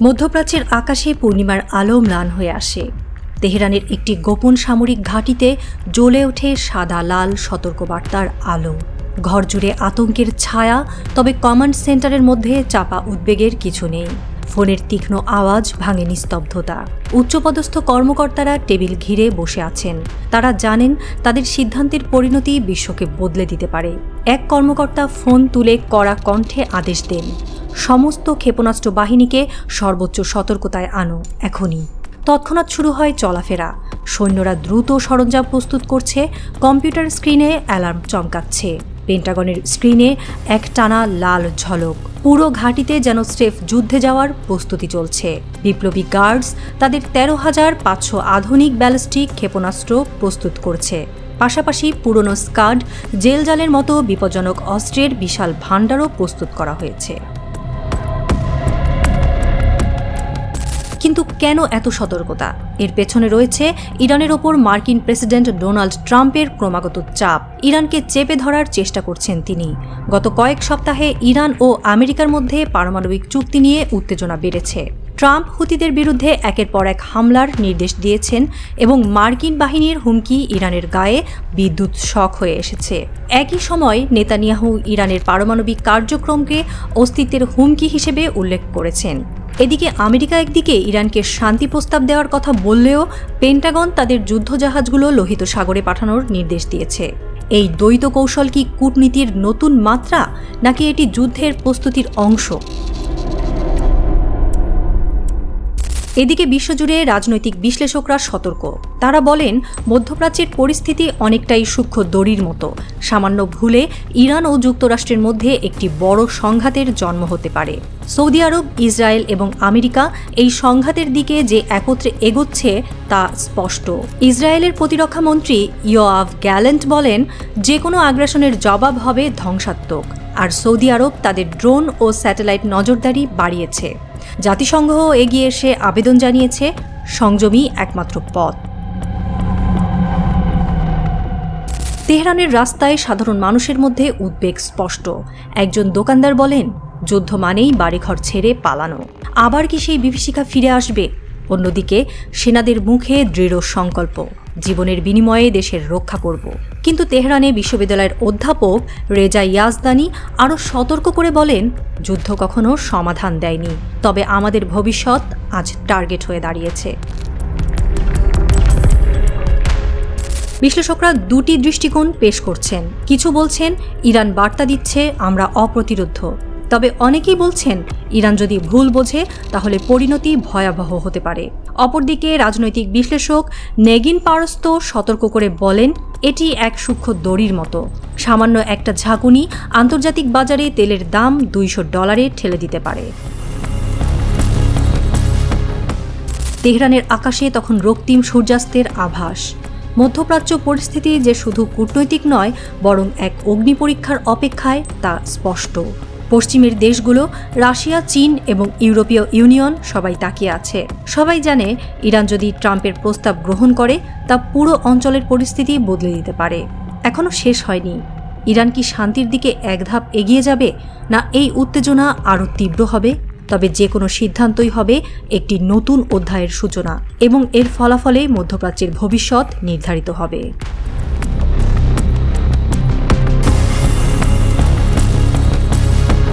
মধ্যপ্রাচ্যের আকাশে পূর্ণিমার আলো ম্লান হয়ে আসে। তেহরানের একটি গোপন সামরিক ঘাঁটিতে জ্বলে ওঠে সাদা লাল সতর্কবার্তার আলো। ঘর জুড়ে আতঙ্কের ছায়া, তবে কমান্ড সেন্টারের মধ্যে চাপা উদ্বেগের কিছু নেই। ফোনের তীক্ষ্ণ আওয়াজ ভাঙে নিস্তব্ধতা। উচ্চপদস্থ কর্মকর্তারা টেবিল ঘিরে বসে আছেন। তারা জানেন তাদের সিদ্ধান্তের পরিণতি বিশ্বকে বদলে দিতে পারে। এক কর্মকর্তা ফোন তুলে কড়া কণ্ঠে আদেশ দেন, সমস্ত ক্ষেপণাস্ত্র বাহিনীকে সর্বোচ্চ সতর্কতায় আনো এখনই। তৎক্ষণাৎ শুরু হয় চলাফেরা। সৈন্যরা দ্রুত সরঞ্জাম প্রস্তুত করছে, কম্পিউটার স্ক্রিনে অ্যালার্ম চমকাচ্ছে। পেন্টাগনের স্ক্রিনে এক টানা লাল ঝলক। পুরো ঘাঁটিতে যেন স্রেফ যুদ্ধে যাওয়ার প্রস্তুতি চলছে। বিপ্লবী গার্ডস তাদের 13,500 আধুনিক ব্যালিস্টিক ক্ষেপণাস্ত্র প্রস্তুত করছে। পাশাপাশি পুরনো স্কাড, জেলজালের মতো বিপজ্জনক অস্ত্রের বিশাল ভাণ্ডারও প্রস্তুত করা হয়েছে। কিন্তু কেন এত সতর্কতা? এর পেছনে রয়েছে ইরানের ওপর মার্কিন প্রেসিডেন্ট ডোনাল্ড ট্রাম্পের ক্রমাগত চাপ। ইরানকে চেপে ধরার চেষ্টা করছেন তিনি। গত কয়েক সপ্তাহে ইরান ও আমেরিকার মধ্যে পারমাণবিক চুক্তি নিয়ে উত্তেজনা বেড়েছে। ট্রাম্প হুতিদের বিরুদ্ধে একের পর এক হামলার নির্দেশ দিয়েছেন এবং মার্কিন বাহিনীর হুমকি ইরানের গায়ে বিদ্যুৎ শক হয়ে এসেছে। একই সময় নেতানিয়াহু ইরানের পারমাণবিক কার্যক্রমকে অস্তিত্বের হুমকি হিসেবে উল্লেখ করেছেন। এদিকে আমেরিকা একদিকে ইরানকে শান্তি প্রস্তাব দেওয়ার কথা বললেও পেন্টাগন তাদের যুদ্ধজাহাজগুলো লোহিত সাগরে পাঠানোর নির্দেশ দিয়েছে। এই দ্বৈত কৌশল কি কূটনীতির নতুন মাত্রা, নাকি এটি যুদ্ধের প্রস্তুতির অংশ? এদিকে বিশ্বজুড়ে রাজনৈতিক বিশ্লেষকরা সতর্ক। তারা বলেন, মধ্যপ্রাচ্যের পরিস্থিতি অনেকটাই সূক্ষ্ম দড়ির মতো। সামান্য ভুলে ইরান ও যুক্তরাষ্ট্রের মধ্যে একটি বড় সংঘাতের জন্ম হতে পারে। সৌদি আরব, ইসরায়েল এবং আমেরিকা এই সংঘাতের দিকে যে একত্রে এগোচ্ছে তা স্পষ্ট। ইসরায়েলের প্রতিরক্ষা মন্ত্রী ইয়োয়াভ গ্যালেন্ট বলেন, যে কোনো আগ্রাসনের জবাব হবে ধ্বংসাত্মক। আর সৌদি আরব তাদের ড্রোন ও স্যাটেলাইট নজরদারি বাড়িয়েছে। জাতিসংঘও এগিয়ে এসে আবেদন জানিয়েছে, সংযমই একমাত্র পথ। তেহরানের রাস্তায় সাধারণ মানুষের মধ্যে উদ্বেগ স্পষ্ট। একজন দোকানদার বলেন, যুদ্ধ মানেই বাড়িঘর ছেড়ে পালানো। আবার কি সেই বিভীষিকা ফিরে আসবে? অন্যদিকে সেনাদের মুখে দৃঢ় সংকল্প, জীবনের বিনিময়ে দেশের রক্ষা করব। কিন্তু তেহরানে বিশ্ববিদ্যালয়ের অধ্যাপক রেজা ইয়াজদানি আরও সতর্ক করে বলেন, যুদ্ধ কখনো সমাধান দেয়নি, তবে আমাদের ভবিষ্যৎ আজ টার্গেট হয়ে দাঁড়িয়েছে। বিশ্লেষকরা দুটি দৃষ্টিকোণ পেশ করছেন। কিছু বলছেন ইরান বার্তা দিচ্ছে আমরা অপ্রতিরোধ্য, তবে অনেকেই বলছেন ইরান যদি ভুল বোঝে তাহলে পরিণতি ভয়াবহ হতে পারে। অপরদিকে রাজনৈতিক বিশ্লেষক নেগিন পারস্ত সতর্ক করে বলেন, এটি এক সূক্ষ্ম দড়ির মতো। সামান্য একটা ঝাঁকুনি আন্তর্জাতিক বাজারে তেলের দাম $200 ঠেলে দিতে পারে। তেহরানের আকাশে তখন রক্তিম সূর্যাস্তের আভাস। মধ্যপ্রাচ্য পরিস্থিতি যে শুধু কূটনৈতিক নয়, বরং এক অগ্নিপরীক্ষার অপেক্ষায় তা স্পষ্ট। পশ্চিমের দেশগুলো, রাশিয়া, চীন এবং ইউরোপীয় ইউনিয়ন সবাই তাকিয়ে আছে। সবাই জানে ইরান যদি ট্রাম্পের প্রস্তাব গ্রহণ করে তা পুরো অঞ্চলের পরিস্থিতি বদলে দিতে পারে। এখনও শেষ হয়নি। ইরান কি শান্তির দিকে এক ধাপ এগিয়ে যাবে, না এই উত্তেজনা আরও তীব্র হবে? তবে যে কোনো সিদ্ধান্তই হবে একটি নতুন অধ্যায়ের সূচনা, এবং এর ফলাফলে মধ্যপ্রাচ্যের ভবিষ্যৎ নির্ধারিত হবে।